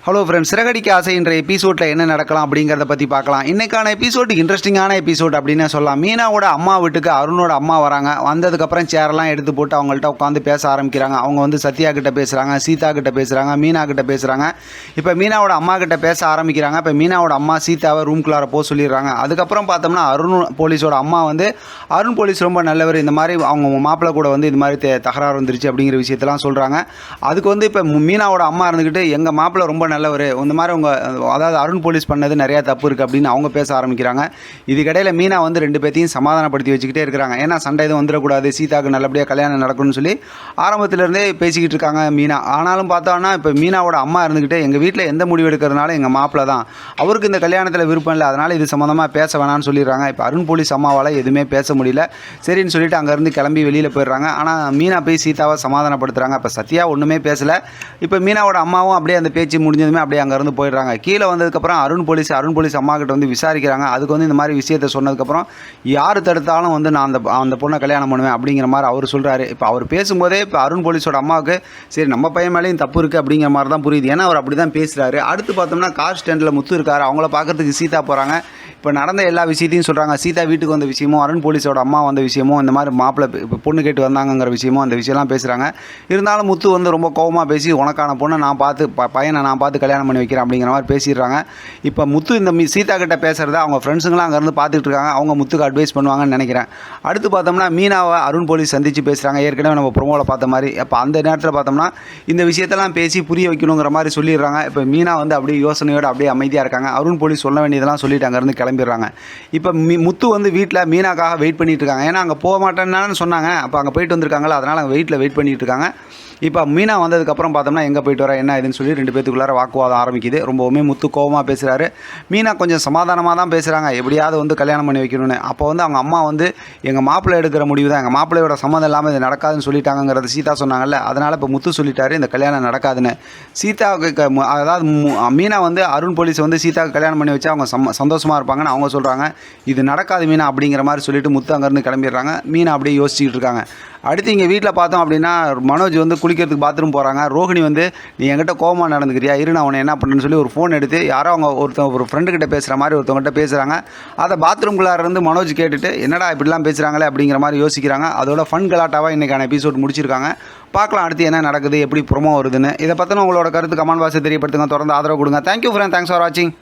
Hello friends, Siragadikka ஆசை என்ற எபிசோடில் என்ன நடக்கலாம் அப்படிங்கிறத பற்றி பார்க்கலாம். இன்றைக்கான எபிசோடு இன்ட்ரெஸ்டிங்கான எபிசோட் அப்படின்னு சொல்லலாம். மீனாவோட அம்மா வீட்டுக்கு அருணோட அம்மா வராங்க. வந்ததுக்கப்புறம் சேரெல்லாம் எடுத்து போட்டு அவங்கள்ட்ட உட்காந்து பேச ஆரம்பிக்கிறாங்க. அவங்க வந்து சத்யா கிட்ட பேசுகிறாங்க, சீதா கிட்ட பேசுகிறாங்க, மீனா கிட்ட பேசுகிறாங்க. இப்போ மீனாவோட அம்மா கிட்ட பேச ஆரம்பிக்கிறாங்க. இப்போ மீனாவோட அம்மா சீதாவை ரூம்குள்ளார போக சொல்லிடுறாங்க. அதுக்கப்புறம் பார்த்தோம்னா அருண் போலீஸோட அம்மா வந்து அருண் போலீஸ் ரொம்ப நல்லவர், இந்த மாதிரி அவங்க மாப்பிள்ளை கூட வந்து இது மாதிரி தகராறு வந்துருச்சு அப்படிங்கிற விஷயத்தெல்லாம் சொல்கிறாங்க. அதுக்கு வந்து இப்போ மீனாவோட அம்மா இருந்துக்கிட்டு எங்கள் மாப்பிள்ளை ரொம்ப நல்லவர், இந்த மாதிரி அதாவது அருண் போலீஸ் பண்ணது நிறையா தப்பு இருக்குது அப்படின்னு அவங்க பேச ஆரம்பிக்கிறாங்க. இதுக்கிடையில் மீனா வந்து ரெண்டு பேர்த்தையும் சமாதானப்படுத்தி வச்சுக்கிட்டே இருக்கிறாங்க. ஏன்னா சண்டை எதுவும் வந்துடக்கூடாது, சீதாவுக்கு நல்லபடியாக கல்யாணம் நடக்கணும்னு சொல்லி ஆரம்பத்திலேருந்தே பேசிக்கிட்டு இருக்காங்க மீனா. ஆனாலும் பார்த்தோன்னா இப்போ மீனாவோட அம்மா இருந்துக்கிட்டு எங்கள் வீட்டில் எந்த முடிவு எடுக்கிறதுனால எங்கள் மாப்பிள்ளை தான், அவருக்கு இந்த கல்யாணத்தில் விருப்பம் இல்லை, அதனால் இது சம்மந்தமாக பேச வேணாம்னு சொல்லிடுறாங்க. இப்போ அருண் போலீஸ் அம்மாவால் எதுவுமே பேச முடியல. சரின்னு சொல்லிட்டு அங்கேருந்து கிளம்பி வெளியில் போயிடுறாங்க. ஆனால் மீனா போய் சீதாவை சமாதானப்படுத்துகிறாங்க. இப்போ சத்யா ஒன்றுமே பேசலை. இப்போ மீனாவோட அம்மாவும் அப்படியே அந்த பேச்சு முடிஞ்சதுமே அப்படியே அங்கேருந்து போயிடுறாங்க. கீழே வந்ததுக்கப்புறம் அருண் போலீஸ் அம்மா கிட்ட வந்து விசாரிக்கிறாங்க. அதுக்கு வந்து இந்த மாதிரி விஷயத்தை சொன்னதுக்கப்புறம் யார் தடுத்தாலும் வந்து நான் அந்த பொண்ணை கல்யாணம் பண்ணுவேன் அப்படிங்கிற மாதிரி அவர் சொல்கிறாரு. இப்போ அவர் பேசும்போதே இப்போ அருண் போலீஸோட அம்மாவுக்கு சரி நம்ம பையன் மேலேயும் தப்பு இருக்குது அப்படிங்கிற மாதிரி தான் புரியுது. ஏன்னா அவர் அப்படி தான் பேசுகிறாரு. அடுத்து பார்த்தோம்னா கார் ஸ்டாண்டில் முத்து இருக்கார். அவங்கள பார்க்குறதுக்கு சீதா போகிறாங்க. இப்போ நடந்த எல்லா விஷயத்தையும் சொல்கிறாங்க. சீதா வீட்டுக்கு வந்த விஷயமும் அருண் போலீஸோட அம்மா வந்த விஷயமும் இந்த மாதிரி மாப்பிள்ளை இப்போ பொண்ணு கேட்டு வந்தாங்கிற விஷயமும் அந்த விஷயம்லாம் பேசுகிறாங்க. இருந்தாலும் முத்து வந்து ரொம்ப கோபமாக பேசி உனக்கான பொண்ணை நான் பார்த்து பையனை நான் பார்த்து கல்யாணம் பண்ணி வைக்கிறேன் அப்படிங்கிற மாதிரி பேசிடுறாங்க. இப்போ முத்து இந்த சீதா கிட்ட பேசுகிறத அவங்க ஃப்ரெண்ட்ஸுங்களாம் அங்கேருந்து பார்த்துட்டு இருக்காங்க. அவங்க முத்துக்கு அட்வைஸ் பண்ணுவாங்கன்னு நினைக்கிறேன். அடுத்து பார்த்தோம்னா மீனாவை அருண் போலீஸ் சந்தித்து பேசுகிறாங்க. ஏற்கனவே நம்ம ப்ரோமோவில் பார்த்த மாதிரி. அப்போ அந்த நேரத்தில் பார்த்தோம்னா இந்த விஷயத்தெல்லாம் பேசி புரிய வைக்கணுங்கிற மாதிரி சொல்லிடுறாங்க. இப்போ மீனா வந்து அப்படியே யோசனையோடு அப்படியே அமைதியாக இருக்காங்க. அருண் போலீஸ் சொல்ல வேண்டியதெல்லாம் சொல்லிட்டு அங்கேருந்து கிளம்பிடுறாங்க. இப்போ முத்து வந்து வீட்டில் மீனாக்காக வெயிட் பண்ணிட்டு இருக்காங்க. ஏன்னா அங்கே போக மாட்டேன்னு சொன்னாங்க. அப்போ அங்கே போயிட்டு வந்திருக்காங்களா, அதனால் அங்கே வெயிட் பண்ணிட்டு இருக்காங்க. இப்போ மீனா வந்ததுக்கப்புறம் பார்த்தோம்னா எங்கே போயிட்டு வர என்ன இதுன்னு சொல்லி ரெண்டு பேத்துக்குள்ளார வாக்குவாதம் ஆரம்பிக்குது. ரொம்பவுமே முத்து கோபமாக பேசுகிறாரு. மீனா கொஞ்சம் சமாதானமாக தான் பேசுகிறாங்க, எப்படியாவது வந்து கல்யாணம் பண்ணி வைக்கணும்னு. அப்போ வந்து அவங்க அம்மா வந்து எங்கள் மாப்பிள்ளை எடுக்கிற முடிவு தான், எங்கள் மாப்பிள்ளையோட சம்மந்தம் இல்லாமல் இது நடக்காதுன்னு சொல்லிட்டாங்கிறத சீதா சொன்னாங்கல்ல, அதனால் இப்போ முத்து சொல்லிட்டாரு இந்த கல்யாணம் நடக்காதுன்னு. சீதாவுக்கு அதாவது மீனா வந்து அருண் போலீஸ் வந்து சீதாவுக்கு கல்யாணம் பண்ணி வச்சா அவங்க சந்தோஷமாக இருப்பாங்கன்னு அவங்க சொல்கிறாங்க. இது நடக்காது மீனா அப்படிங்கிற மாதிரி சொல்லிட்டு முத்து அங்கேருந்து கிளம்பிடுறாங்க. மீனா அப்படியே யோசிச்சுக்கிட்டு இருக்காங்க. அடுத்து இங்கே வீட்டில் பார்த்தோம் அப்படின்னா மனோஜ் வந்து குளிக்கிறதுக்கு பாத்ரூம் போகிறாங்க. ரோஹிணி வந்து நீ என்கிட்ட கோவமாக நடந்துக்கிறியா, இரு நான் அவனை என்ன பண்ணுறேன்னு சொல்லி ஒரு ஃபோன் எடுத்து யாரோ அவங்க ஒரு ஃப்ரெண்டுக்கிட்ட பேசுகிற மாதிரி ஒருத்தவங்ககிட்ட பேசுகிறாங்க. அதை பாத்ரூம்குள்ளார இருந்து மனோஜ் கேட்டுட்டு என்னடா இப்படிலாம் பேசுகிறாங்களே அப்படிங்கிற மாதிரி யோசிக்கிறாங்க. அதோட ஃபன் கலாட்டாவாக இன்றைக்கான எபிசோட் முடிச்சிருக்காங்க. பார்க்கலாம் அடுத்து என்ன நடக்குது, எப்படி ப்ரோமோ வருதுன்னு. இதை பற்றின உங்களோட கருத்து கமெண்ட் பாக்ஸில் தெரியப்படுத்துங்க. தொடர்ந்து ஆதரவு கொடுங்க. தேங்க்யூ ஃப்ரெண்ட், தேங்க்ஸ் ஃபார் வாட்சிங்.